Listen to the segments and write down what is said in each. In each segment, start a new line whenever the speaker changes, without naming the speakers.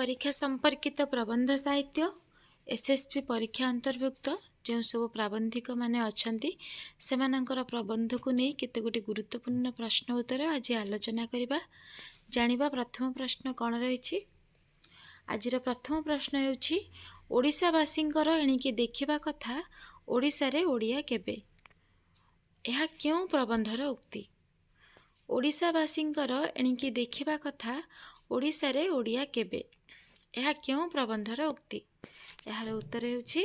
परीक्षा संपर्कित प्रबंध साहित्य एसएसपी परीक्षा अंतर्भुक्त जो सब प्राबंधिक माने अछंती सेमानंकर प्रबंध को नहीं केतेगोटी गुरुत्वपूर्ण प्रश्न उत्तर आज आलोचना करिबा जानिबा। प्रथम प्रश्न कौन रही? आज प्रथम प्रश्न हेउछि ओडिशावासींकर एणिकी देखिबा कथा ओडिशा रे ओडिया केबे। यह क्यों प्रबंधर उक्ति? ओडिशावासींकर एणिकी देखिबा कथा ओडिशा रे ओडिया केबे। यह क्यों प्रबंधर उक्ति? यार उत्तर हेउछि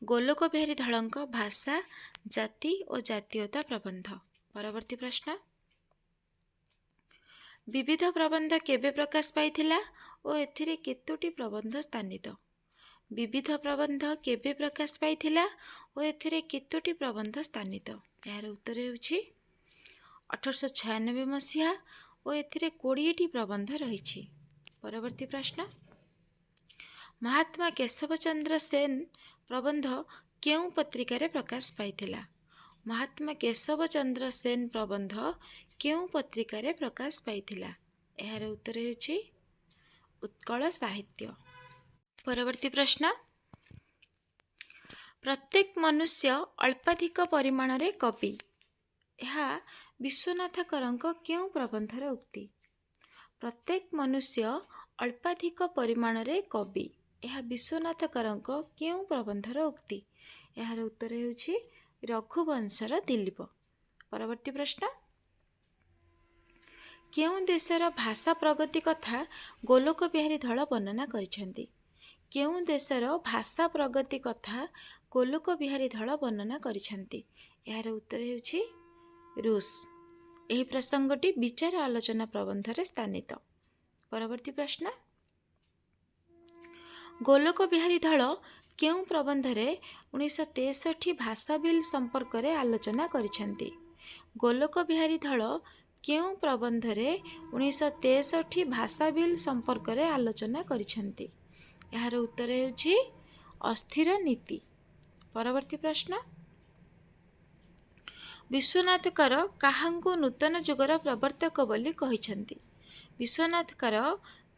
गोलोक बिहारी धळଙ୍କ भाषा जाति और जातीयता प्रबंध। परवर्ती प्रश्न विविध प्रबंध केबे प्रकाश पाइथिला और एथिरे केतोटी प्रबंध स्थानित। विविध प्रबंध केबे प्रकाश पाइथिला और एथिरे केतोटी प्रबंध स्थानित। यार उत्तर हेउछि 1896 मसीहा और एथिरे 20टी प्रबंध रहिछि। परवर्ती प्रश्न महात्मा केशव चंद्र सेन प्रबंध केउं पत्रिका प्रकाश पाइथिला। महात्मा केशव चंद्र सेन प्रबंध केउं पत्रिका प्रकाश पाइथिला। यार उत्तर हेउछि उत्कल साहित्य। परवर्ती प्रश्न प्रत्येक मनुष्य अल्पाधिक परिमाण रे कवि। यह विश्वनाथ करंक केउं प्रबंधर उक्ति। प्रत्येक मनुष्य अल्पाधिक परिमाण रे कवि। यह विश्वनाथ करंक केउं प्रबंधर उक्ति। यार उत्तर हेउछि रघुवंशर दिलीप। परवर्ती प्रश्न केउं देशर भाषा प्रगति कथा गोलोक बिहारी धळ वर्णना करिसेंती। केउं देशर भाषा प्रगति कथा गोलोक बिहारी धळ वर्णना करिसेंती। यार उत्तर हेउछि रूस। एही प्रसंगटी विचार आलोचना प्रबंधरे स्थानित। परवर्ती प्रश्न गोलोक बिहारी धळ केउं प्रबंधरे 1963 भाषा बिल संपर्क रे आलोचना करिसेंती। गोलोक बिहारी धळ केउं प्रबंधरे 1963 भाषा बिल संपर्क रे आलोचना करिसेंती। यार उत्तर हेउछि अस्थिर नीति। परवर्ती प्रश्न विश्वनाथकर काहांकु नूतन जुगर प्रवर्तक बोली कहिसेंती। विश्वनाथकर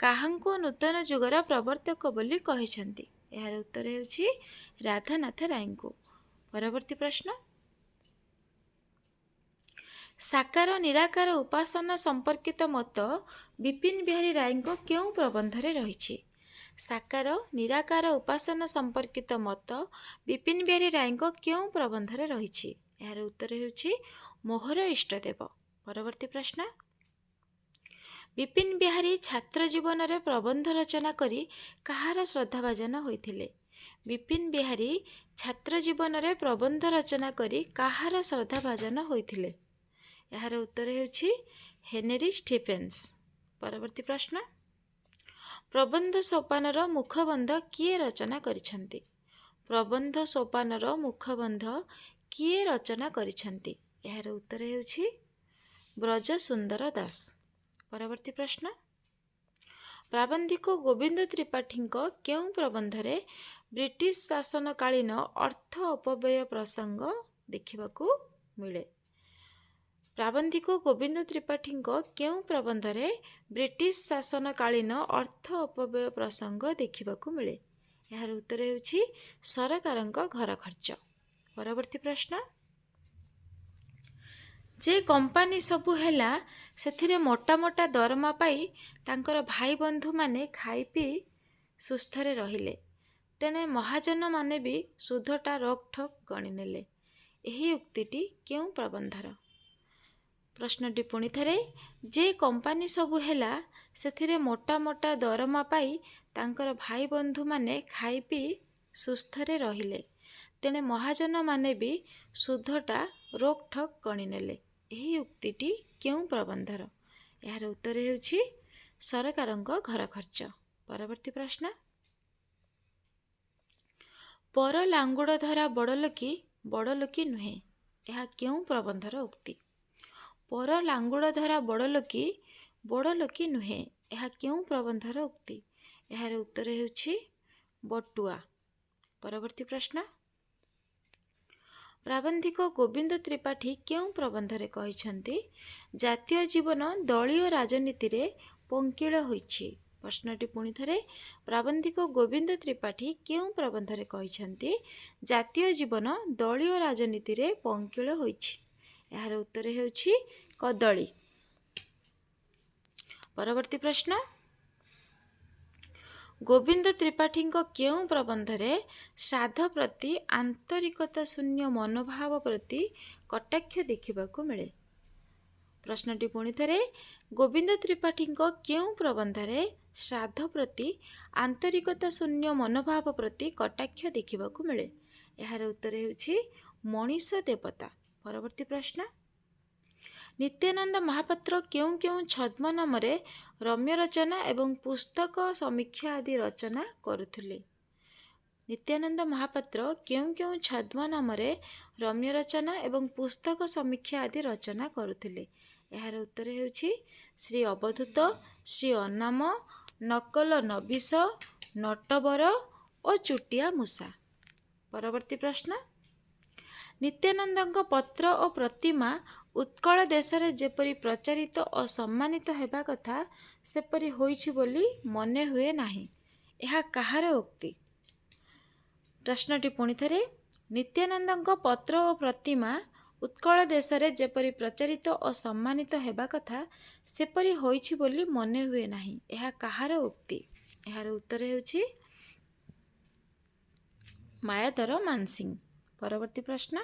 काहांकु नूतन जुगर प्रवर्तक बोली कहिसेंती। यार उत्तर हेउछि राधानाथ रायଙ୍କୁ। परवर्ती प्रश्न साकार निराकार उपासना संपर्कित मत विपिन बिहारी रायଙ୍କ केउं प्रबंधरे रहिछि। साकार निराकार उपासना संपर्कित मत विपिन बिहारी रायଙ୍କ केउं प्रबंधरे रहिछि। यार उत्तर हेउछि मोहर इष्टदेव। परवर्ती प्रश्न विपिन बिहारी छात्र जीवन रे प्रबंध रचना करी कहार श्रद्धाभाजन होइथिले। विपिन बिहारी छात्र जीवन रे प्रबंध रचना करी कहार श्रद्धाभाजन होइथिले। यार उत्तर हेउछि हेनरी स्टीफेंस। परवर्ती प्रश्न प्रबंध सोपानर मुखबंध किए रचना करिसेंती। प्रबंध सोपानर मुखबंध किए रचना करिसेंती। यार उत्तर हेउछि ब्रज सुंदर दास। परवर्ती प्रश्न प्राबंधिक गोविंद त्रिपाठीଙ୍କ केउं प्रबंधरे ब्रिटिश शासनकालीन अर्थ अपव्यय प्रसंग देखिबाकू मिले। प्राबंधिक गोविंद त्रिपाठीଙ୍କ केउं प्रबंधरे ब्रिटिश शासनकालीन अर्थ अपव्यय प्रसंग देखिबाकू मिले। यार उत्तर हेउछि सरकारଙ୍କ घर खर्च। परवर्ती प्रश्न जे कंपानी सबु हैला सेथिरे मोटा मोटा दरमा पाई तांकर भाई बंधु माने खाई पी सुस्थ रे रहिले तेने महाजन माने भी सुधटा रोक ठोक गणी नेले। एही उक्तिटी केउं प्रबंधर। प्रश्नटी पुणी थरे जे कंपानी सबु हैला सेथिरे मोटा मोटा दरमा पाई तांकर भाई बंधु माने खाई पी सुस्थ रे रहिले तेने महाजन माने भी सुधटा रोक ठोक गणी नेले। एही उक्तिटी केउं प्रबंधर। यार उत्तर हेउछि सरकारଙ୍କ घर खर्च। परवर्ती प्रश्न पर लांगुड़ धरा बड़लोकी नुहे। यह केउं प्रबंधर उक्ति। पर लांगुड़ धरा बड़लोकी नुहे। यह केउं प्रबंधर उक्ति। यार उत्तर हेउछि बटुआ। परवर्ती प्रश्न प्राबंधिक गोविंद त्रिपाठी केउं प्रबंधरे कहिसेंती जातीय जीवन दलीय राजनीति रे पंकिल होइछि। प्रश्नटी पुणी थरे प्राबंधिक गोविंद त्रिपाठी केउं प्रबंधरे कहिसंती जातीय जीवन दलीय राजनीति रे पंकिल होइछि। यार उत्तर हेउछि कदली। परवर्ती प्रश्न गोविंद त्रिपाठी केउं प्रबंधरे श्राद्ध प्रति आंतरिकता शून्य मनोभाव प्रति कटाक्ष देखिबाकू मिले। प्रश्नटी पुणी थरे गोविंद त्रिपाठी केउं प्रबंधरे श्राद्ध प्रति आंतरिकता शून्य मनोभाव प्रति कटाक्ष देखिबाकू मिले। यार उत्तर हेउछि मनीष देवता। परवर्ती प्रश्न नित्यानंद महापात्र केउं केउं छद्म नाम रम्य रचना एवं पुस्तक समीक्षा आदि रचना करुथिले। नित्यानंद महापात्र केउं केउं छद्म नाम रम्य रचना एवं पुस्तक समीक्षा आदि रचना करुथिले। यार उत्तर हेउछि श्री अवधूत, श्री अनाम, नकल नबीस, नटवर और चुटिया मूषा। परवर्ती प्रश्न नित्यानंद पत्र और प्रतिमा उत्कल देश रे जेपरी प्रचारित और सम्मानित हेबा कथा सेपरी होइछि बोली मने हुए नाही। यह कहार उक्ति। प्रश्नटी पुणी थरे नित्यानंद पत्र और प्रतिमा उत्कल देश रे जेपरी प्रचारित और सम्मानित हेबा कथा सेपरी होइछि बोली मने हुए नाही। यह कहार उक्ति। यार उत्तर हेउछि मायाधर मानसिंह। परवर्ती प्रश्न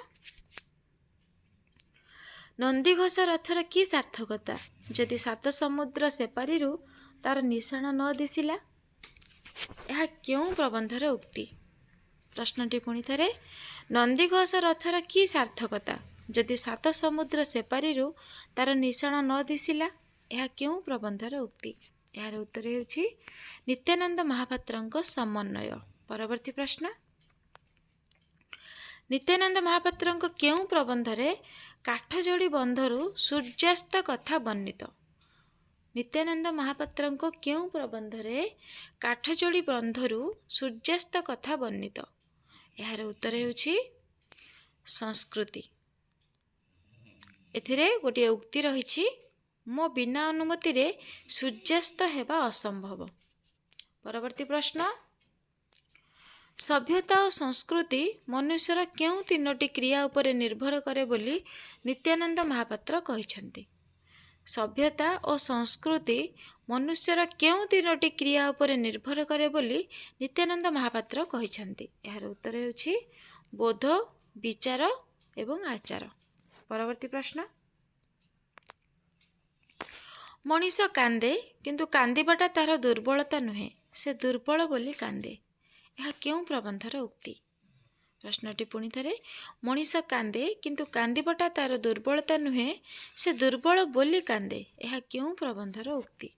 नंदीघोष रथर की सार्थकता जदि सात समुद्र सेपारी तार निशाण न दिशिला। यह क्यों प्रबंधर उक्ति। प्रश्नटी पुणी थरे नंदीघोष रथर की सार्थकता जदि सात समुद्र सेपारी तार निशाण न दिशिला। यह क्यों प्रबंधर उक्ति। यार उत्तर हेउछि नित्यानंद महापात्रଙ୍କ समन्वय। परवर्ती प्रश्न नित्यानंद महापात्रଙ୍କ केउं प्रबंधरे काठजोड़ी बंधरु सूर्यास्त कथा वर्णित। नित्यानंद महापात्रଙ୍କ केउं प्रबंधरे काठजोड़ी बंधरु सूर्यास्त कथा वर्णित। यार उत्तर हेउछि संस्कृति। एथिरे गोटे उक्ति रहिछि मो बिना अनुमति रे सूर्यास्त हेबा असंभव। परवर्ती प्रश्न सभ्यता और संस्कृति मनुष्यर केउं तीनोटी क्रिया उपरे निर्भर करे बोली नित्यानंद महापात्र कहिसंती। सभ्यता और संस्कृति मनुष्यर केउं तीनोटी क्रिया उपरे निर्भर करे बोली नित्यानंद महापात्र कहिसंती। यार उत्तर हेउछि बोध, विचार एवं आचार। परवर्ती प्रश्न मनीष कांदे किंतु कांदिबाटा तार दुर्बलता नुहे से दुर्बल बोली कांदे। यह क्यों प्रबंधर उक्ति। प्रश्नटी पुणी थरे मनीष कांदे किंतु कांदिबाटा तार दुर्बलता नुहे से दुर्बल बोली कांदे। यह क्यों प्रबंधर उक्ति।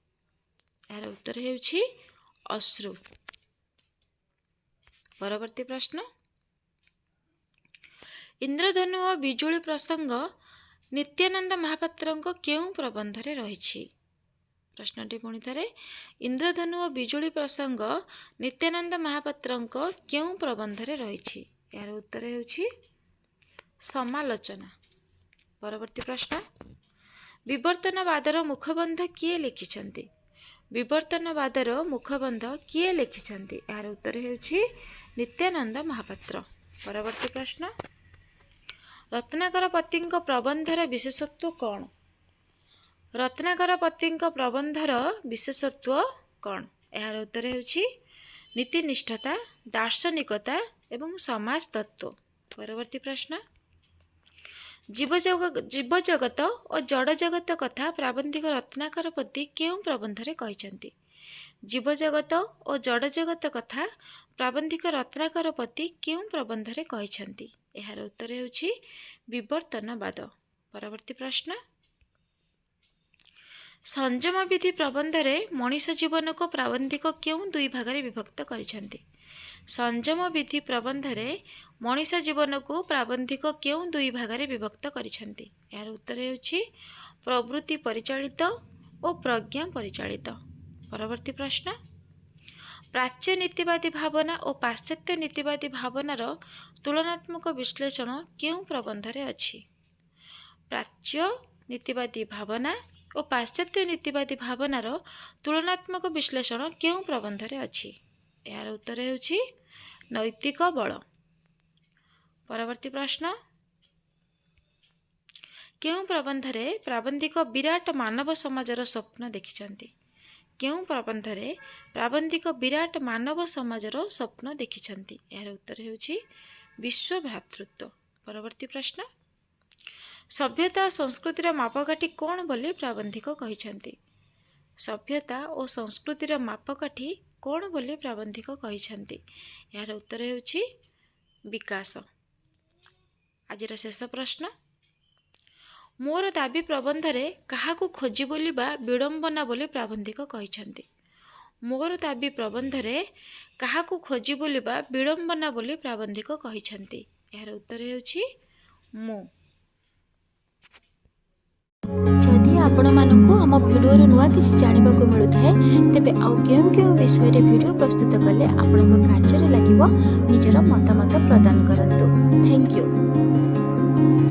यार उत्तर हेउछि अश्रु। परवर्ती प्रश्न इंद्रधनु और बिजुली प्रसंग नित्यानंद महापात्रଙ୍କ केउं प्रबंधरे रहिछि। प्रश्नटी पुणी थरे इंद्रधनु और बिजुली प्रसंग नित्यानंद महापात्रଙ୍କ केउं प्रबंधरे रहिछि। यार उत्तर हेउछि समालोचना। परवर्ती प्रश्न विवर्तनवादर मुखबंध किए लिखिछंती। विवर्तनवादर मुखबंध किए लिखिछंती। यार उत्तर हेउछि नित्यानंद महापात्र। परवर्ती प्रश्न रत्नाकर पतिଙ୍କ प्रबंधर विशेषत्व कौन। रत्नाकर पतिଙ୍କ प्रबंधर विशेषत्व कौन। यार उत्तर हेउछि नीतिनिष्ठता, दार्शनिकता एवं समाज तत्व। परवर्ती प्रश्न जीवजगत और जड़ जगत कथा प्राबंधिक रत्नाकर पति केउं प्रबंधरे कहिसंती। जीवजगत और जड़ जगत कथा प्राबंधिक रत्नाकर पति केउं प्रबंधरे कहिसंती। यार उत्तर हेउछि विवर्तनवाद। परवर्ती प्रश्न संयम विधि प्रबंधरे मनीष जीवन को प्राबंधिक केउं दुई भागरे विभक्त करिसंती। संयम विधि प्रबंधरे मनीष जीवन को प्राबंधिक केउं दुई भागरे विभक्त करिसंती। यार उत्तर हेउछि प्रवृत्ति परिचालित और प्रज्ञा परिचालित। परवर्ती प्रश्न प्राच्य नीतिवादी भावना और पाश्चात्य नीतिवादी भावनार तुलनात्मक विश्लेषण केउं प्रबंधरे अछि। प्राच्य नीतिवादी भावना ଓ ପାଶ୍ଚାତ୍ୟ ନୀତିବାଦୀ ଭାବନାର ତୁଳନାତ୍ମକ ବିଶ୍ଳେଷଣ କେଉଁ ପ୍ରବନ୍ଧରେ ଅଛି? ଏହାର ଉତ୍ତର ହେଉଛି ନୈତିକ ବଳ। ପରବର୍ତ୍ତୀ ପ୍ରଶ୍ନ, କେଉଁ ପ୍ରବନ୍ଧରେ ପ୍ରାବନ୍ଧିକ ବିରାଟ ମାନବ ସମାଜର ସ୍ୱପ୍ନ ଦେଖିଛନ୍ତି? କେଉଁ ପ୍ରବନ୍ଧରେ ପ୍ରାବନ୍ଧିକ ବିରାଟ ମାନବ ସମାଜର ସ୍ୱପ୍ନ ଦେଖିଛନ୍ତି? ଏହାର ଉତ୍ତର ହେଉଛି ବିଶ୍ୱ ଭ୍ରାତୃତ୍ୱ। ପରବର୍ତ୍ତୀ ପ୍ରଶ୍ନ, ସଭ୍ୟତା ଓ ସଂସ୍କୃତିର ମାପକାଠି କ'ଣ ବୋଲି ପ୍ରାବନ୍ଧିକ କହିଛନ୍ତି? ସଭ୍ୟତା ଓ ସଂସ୍କୃତିର ମାପକାଠି କ'ଣ ବୋଲି ପ୍ରାବନ୍ଧିକ କହିଛନ୍ତି? ଏହାର ଉତ୍ତର ହେଉଛି ବିକାଶ। ଆଜିର ଶେଷ ପ୍ରଶ୍ନ, ମୋର ଦାବି ପ୍ରବନ୍ଧରେ କାହାକୁ ଖୋଜି ବୋଲି ବା ବିଡ଼ମ୍ବନା ବୋଲି ପ୍ରାବନ୍ଧିକ କହିଛନ୍ତି? ମୋର ଦାବି ପ୍ରବନ୍ଧରେ କାହାକୁ ଖୋଜି ବୋଲି ବା ବିଡ଼ମ୍ବନା ବୋଲି ପ୍ରାବନ୍ଧିକ କହିଛନ୍ତି? ଏହାର ଉତ୍ତର ହେଉଛି ମୁଁ।
ଯଦି ଆପଣମାନଙ୍କୁ ଆମ ଭିଡ଼ିଓରୁ ନୂଆ କିଛି ଜାଣିବାକୁ ମିଳୁଥାଏ, ତେବେ ଆଉ କେଉଁ କେଉଁ ବିଷୟରେ ଭିଡ଼ିଓ ପ୍ରସ୍ତୁତ କଲେ ଆପଣଙ୍କ କାର୍ଯ୍ୟରେ ଲାଗିବ, ନିଜର ମତାମତ ପ୍ରଦାନ କରନ୍ତୁ। Thank you.